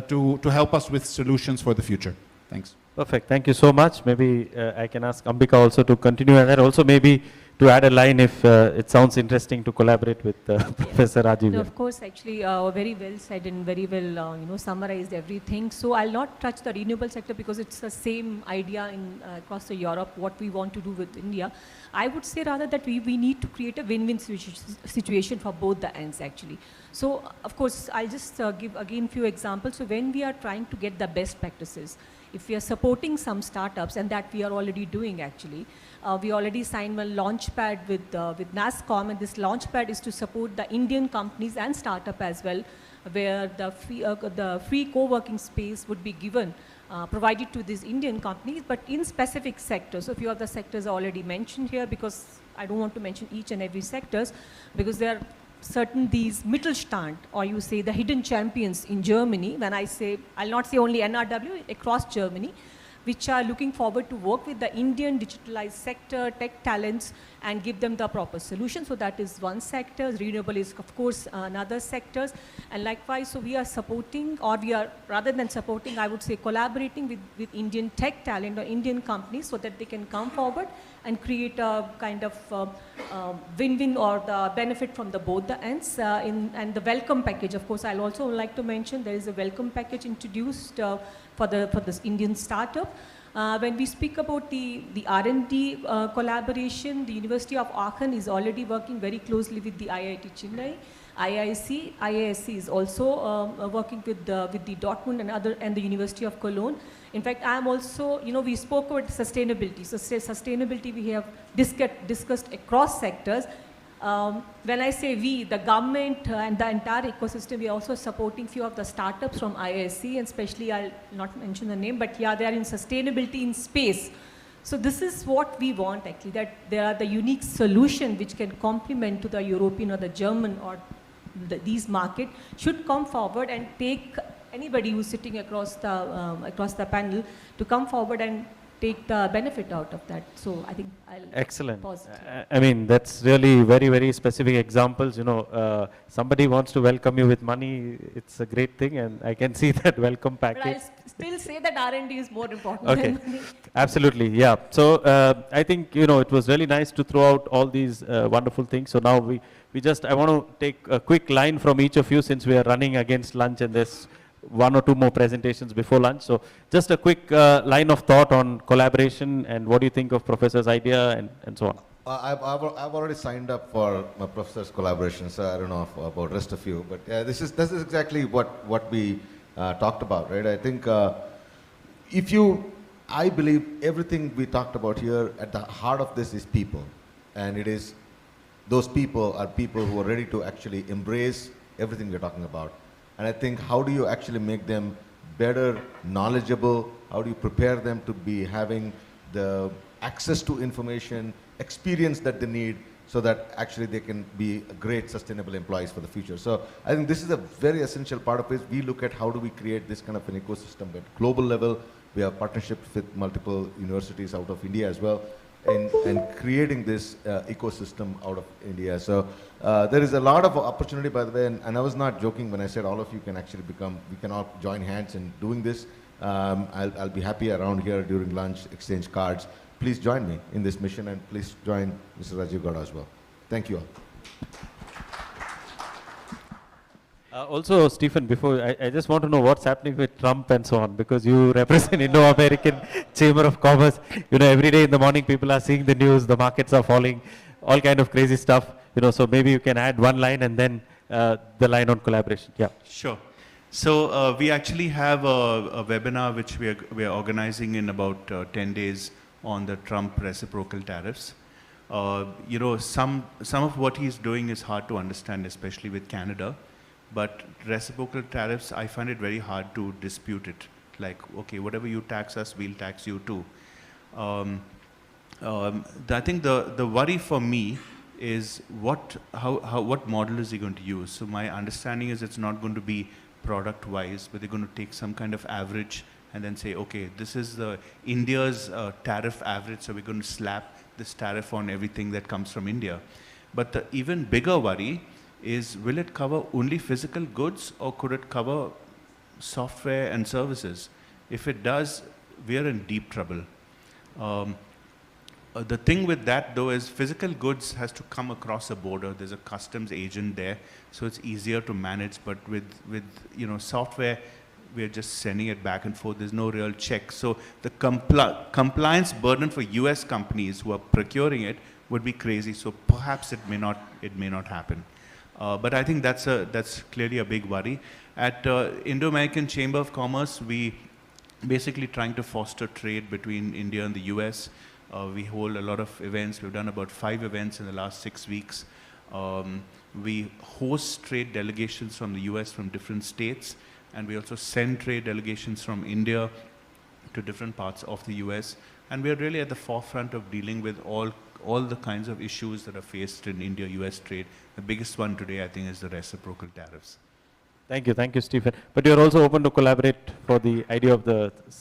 to help us with solutions for the future. Thanks. Perfect. Thank you so much. Maybe I can ask Ambika also to continue, and then also maybe to add a line if it sounds interesting to collaborate with Professor Rajiv. No, of course, actually, very well said and very well, summarized everything. So I'll not touch the renewable sector because it's the same idea in across the Europe, what we want to do with India. I would say rather that we need to create a win-win situation for both the ends, actually. So, of course, I'll just give again few examples. So when we are trying to get the best practices, if we are supporting some startups, and that we are already doing actually, we already signed a launchpad with NASSCOM, and this launchpad is to support the Indian companies and startup as well, where the free co-working space would be given, provided to these Indian companies, but in specific sectors. So a few of the sectors are already mentioned here, because I don't want to mention each and every sectors, because there are certain these Mittelstand, or you say the hidden champions in Germany. When I say, I'll not say only NRW, across Germany, which are looking forward to work with the Indian digitalized sector, tech talents, and give them the proper solution. So that is one sector. Renewable is, of course, another sectors. And likewise, so we are supporting, or we are, rather than supporting, I would say collaborating with Indian tech talent or Indian companies so that they can come forward and create a kind of win-win or the benefit from both the ends. And the welcome package, of course, I'll also like to mention there is a welcome package introduced for this Indian startup. When we speak about the R&D collaboration, the University of Aachen is already working very closely with the IIT Chennai. IISc is also working with the Dortmund and the University of Cologne. In fact, I am also, we spoke about sustainability. So sustainability we have discussed across sectors. When I say we, the government and the entire ecosystem, we are also supporting few of the startups from IISc, and especially I'll not mention the name, but yeah, they are in sustainability in space. So this is what we want actually, that there are the unique solution which can complement to the European or the German or these market should come forward and take anybody who's sitting across the panel to come forward and take the benefit out of that. So I think I'll Excellent. pause it. I mean, that's really very, very specific examples. Somebody wants to welcome you with money. It's a great thing, and I can see that welcome But package. I'll still say that R&D is more important Okay. than money. Absolutely, yeah. So I think, it was really nice to throw out all these wonderful things. So now I want to take a quick line from each of you since we are running against lunch and there's one or two more presentations before lunch. So just a quick line of thought on collaboration and what do you think of Professor's idea and so on. I've already signed up for my professor's collaboration, so I don't know about rest of you, but this is exactly what we talked about, right? I think I believe everything we talked about here, at the heart of this is people, and it is those people are people who are ready to actually embrace everything we're talking about. And I think, how do you actually make them better, knowledgeable? How do you prepare them to be having the access to information, experience that they need, so that actually they can be great sustainable employees for the future? So I think this is a very essential part of it. We look at how do we create this kind of an ecosystem at global level. We have partnerships with multiple universities out of India as well, and creating this ecosystem out of India. So there is a lot of opportunity, by the way, and I was not joking when I said all of you can actually we can all join hands in doing this. I'll be happy around here during lunch, exchange cards. Please join me in this mission, and please join Mr. Rajiv Gowda as well. Thank you all. Also, Stephen, before I just want to know what's happening with Trump and so on, because you represent Indo-American Chamber of Commerce. Every day in the morning people are seeing the news, the markets are falling, all kind of crazy stuff. So maybe you can add one line and then the line on collaboration. Yeah. Sure. So we actually have a webinar which we are organizing in about 10 days on the Trump reciprocal tariffs. Some of what he's doing is hard to understand, especially with Canada. But reciprocal tariffs, I find it very hard to dispute it. Like, okay, whatever you tax us, we'll tax you too. I think the worry for me is what model is he going to use? So my understanding is it's not going to be product-wise, but they're going to take some kind of average and then say, okay, this is India's tariff average, so we're going to slap this tariff on everything that comes from India. But the even bigger worry is, will it cover only physical goods, or could it cover software and services? If it does, we are in deep trouble. The thing with that, though, is physical goods has to come across a border. There's a customs agent there, so it's easier to manage. But with software, we're just sending it back and forth. There's no real check. So the compliance burden for US companies who are procuring it would be crazy. So perhaps it may not happen. But I think that's clearly a big worry. At Indo-American Chamber of Commerce, we basically trying to foster trade between India and the US. We hold a lot of events. We've done about 5 events in the last 6 weeks. We host trade delegations from the US from different states, and we also send trade delegations from India to different parts of the US. And we are really at the forefront of dealing with all the kinds of issues that are faced in India-US trade. The biggest one today, I think, is the reciprocal tariffs. Thank you, Stephen. But you're also open to collaborate for the idea of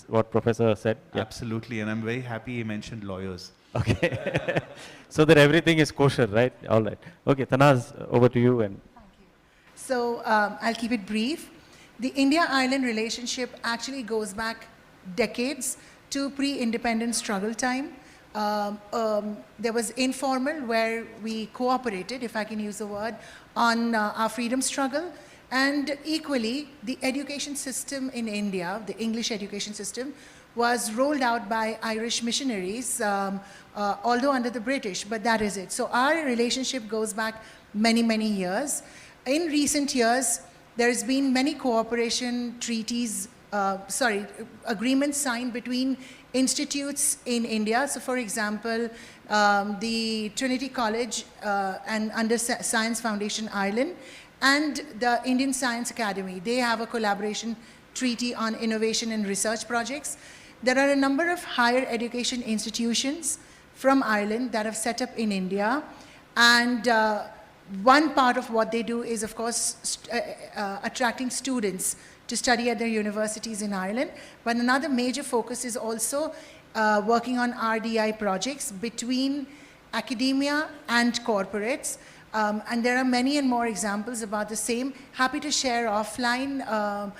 what Professor said? Yeah. Absolutely, and I'm very happy he mentioned lawyers. Okay. So that everything is kosher, right? All right. Okay, Tanaz, over to you. And Thank you. So I'll keep it brief. The India-Ireland relationship actually goes back decades to pre-independence struggle time. There was informal, where we cooperated, if I can use the word, on our freedom struggle. And equally, the education system in India, the English education system, was rolled out by Irish missionaries, although under the British, but that is it. So our relationship goes back many, many years. in recent years, there's been many cooperation treaties, agreements signed between institutes in India. So for example, the Trinity College and under Science Foundation Ireland and the Indian Science Academy, they have a collaboration treaty on innovation and research projects. There are a number of higher education institutions from Ireland that have set up in India, and one part of what they do is, of course, attracting students to study at their universities in Ireland. But another major focus is also working on RDI projects between academia and corporates. And there are many and more examples about the same. Happy to share offline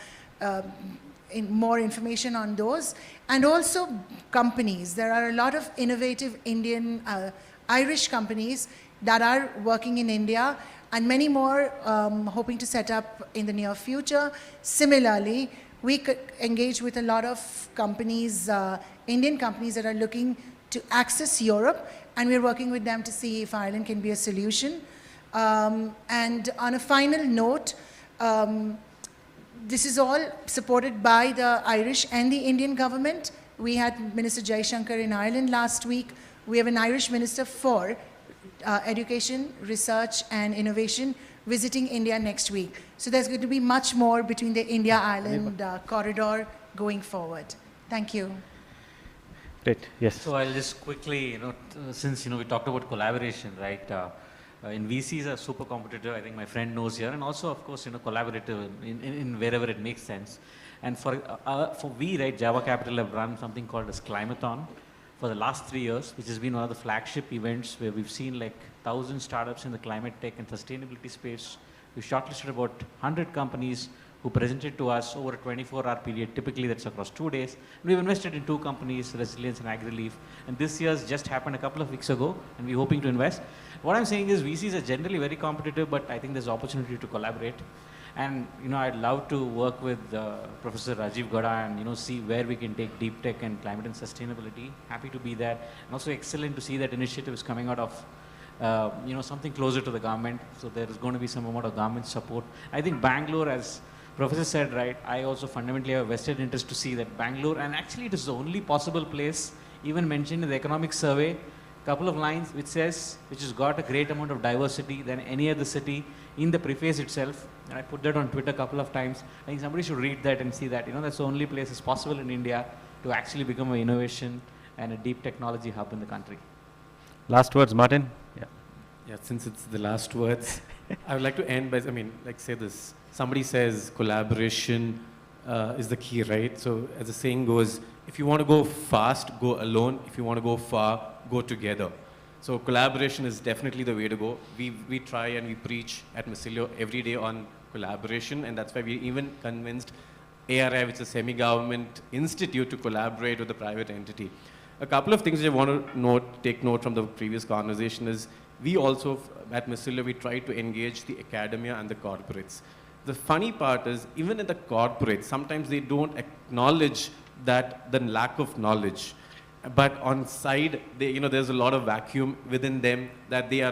more information on those. And also companies. There are a lot of innovative Indian, Irish companies that are working in India, and many more hoping to set up in the near future. Similarly, we could engage with a lot of companies, Indian companies that are looking to access Europe, and we're working with them to see if Ireland can be a solution. And on a final note, this is all supported by the Irish and the Indian government. We had Minister Jaishankar in Ireland last week. We have an Irish Minister for Education, Research and Innovation visiting India next week. So there's going to be much more between the India-Ireland corridor going forward. Thank you. Great, yes. So I'll just quickly, since we talked about collaboration, right? In VCs are super competitive, I think my friend knows here, and also of course, collaborative in wherever it makes sense. And for we, right, Java Capital have run something called as Climathon for the last 3 years, which has been one of the flagship events where we've seen like 1,000 startups in the climate tech and sustainability space. We shortlisted about 100 companies who presented to us over a 24-hour period. Typically that's across 2 days. And we've invested in 2 companies, Resilience and AgriLeaf. And this year's just happened a couple of weeks ago, and we're hoping to invest. What I'm saying is VCs are generally very competitive, but I think there's opportunity to collaborate. And I'd love to work with Professor Rajiv Gada and see where we can take deep tech and climate and sustainability. Happy to be there. And also excellent to see that initiative is coming out of something closer to the government. So there is going to be some amount of government support. I think Bangalore, as Professor said, right, I also fundamentally have a vested interest to see that Bangalore, and actually it is the only possible place, even mentioned in the economic survey, couple of lines which has got a great amount of diversity than any other city in the preface itself. And I put that on Twitter a couple of times. I think somebody should read that and see that, that's the only place it's possible in India to actually become an innovation and a deep technology hub in the country. Last words, Martin? Yeah, since it's the last words, I would like to end by, say this. Somebody says collaboration is the key, right? So as the saying goes, if you want to go fast, go alone. If you want to go far, go together. So collaboration is definitely the way to go. We try and we preach at Masilio every day on collaboration, and that's why we even convinced ARI, which is a semi-government institute, to collaborate with a private entity. A couple of things I want to take note from the previous conversation is we also, at Masilio, we try to engage the academia and the corporates. The funny part is, even in the corporates, sometimes they don't acknowledge that the lack of knowledge. But on side, there's a lot of vacuum within them that they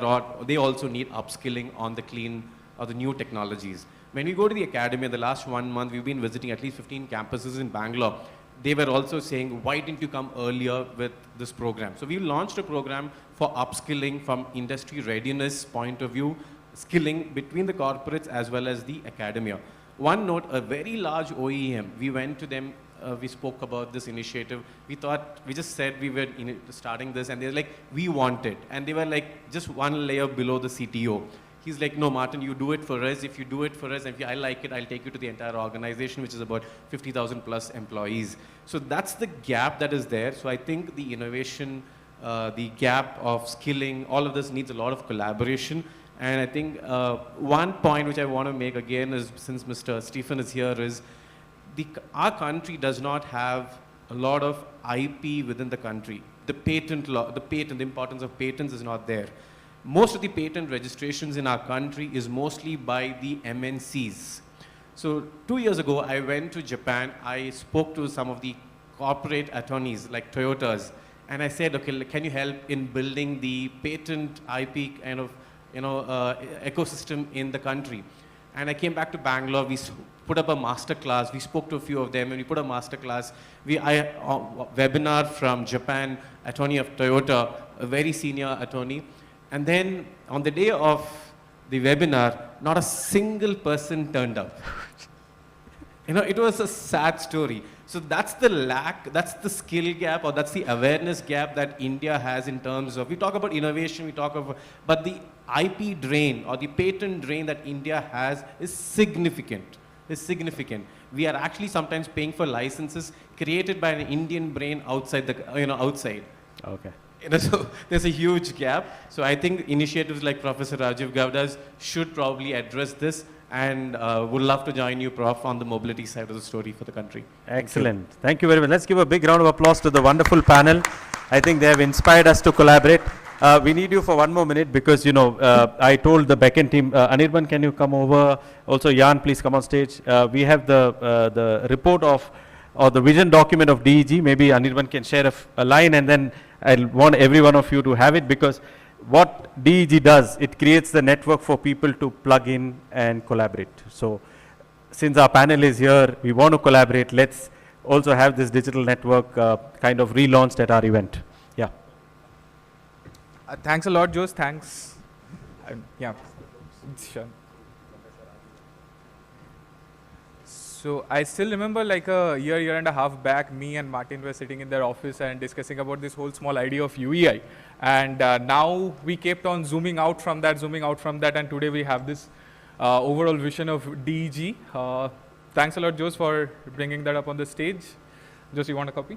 also need upskilling on the clean or the new technologies. When we go to the academy, in the last 1 month, we've been visiting at least 15 campuses in Bangalore. They were also saying, why didn't you come earlier with this program? So we launched a program for upskilling from industry readiness point of view, skilling between the corporates as well as the academia. One note, a very large OEM, we went to them, we spoke about this initiative. We just said we were starting this, and they're like, we want it. And they were like, just one layer below the CTO. He's like, no, Martin, you do it for us. If you do it for us, and if I like it, I'll take you to the entire organization, which is about 50,000 plus employees. So that's the gap that is there. So I think the innovation, the gap of skilling, all of this needs a lot of collaboration. And I think one point which I want to make again is, since Mr. Stephen is here, is our country does not have a lot of IP within the country. The patent law, the importance of patents is not there. Most of the patent registrations in our country is mostly by the MNCs. So 2 years ago, I went to Japan. I spoke to some of the corporate attorneys like Toyotas, and I said, okay, can you help in building the patent IP kind of ecosystem in the country? And I came back to Bangalore. We put up a master class. We spoke to a few of them, and we put a master class. Webinar from Japan, attorney of Toyota, a very senior attorney. And then on the day of the webinar, not a single person turned up. It was a sad story. So that's the lack, that's the skill gap, or that's the awareness gap that India has in terms of, we talk about innovation, but the IP drain or the patent drain that India has is significant. We are actually sometimes paying for licenses created by an Indian brain outside outside. Okay. So there's a huge gap. So I think initiatives like Professor Rajiv Gowda's should probably address this, and would love to join you, Prof, on the mobility side of the story for the country. Excellent. Thank you very much. Let's give a big round of applause to the wonderful panel. I think they have inspired us to collaborate. We need you for one more minute because, I told the backend team, Anirban, can you come over? Also, Jan, please come on stage. We have the report or the vision document of DEG. Maybe Anirban can share a line, and then I'll want every one of you to have it, because what DEG does, it creates the network for people to plug in and collaborate. So since our panel is here, we want to collaborate. Let's also have this digital network kind of relaunched at our event. Yeah. Thanks a lot, Jose. Thanks. Yeah. Sure. So I still remember like a year and a half back, me and Martin were sitting in their office and discussing about this whole small idea of UEI. And now we kept on zooming out from that, and today we have this overall vision of DEG. Thanks a lot, Jose, for bringing that up on the stage. Jose, you want a copy?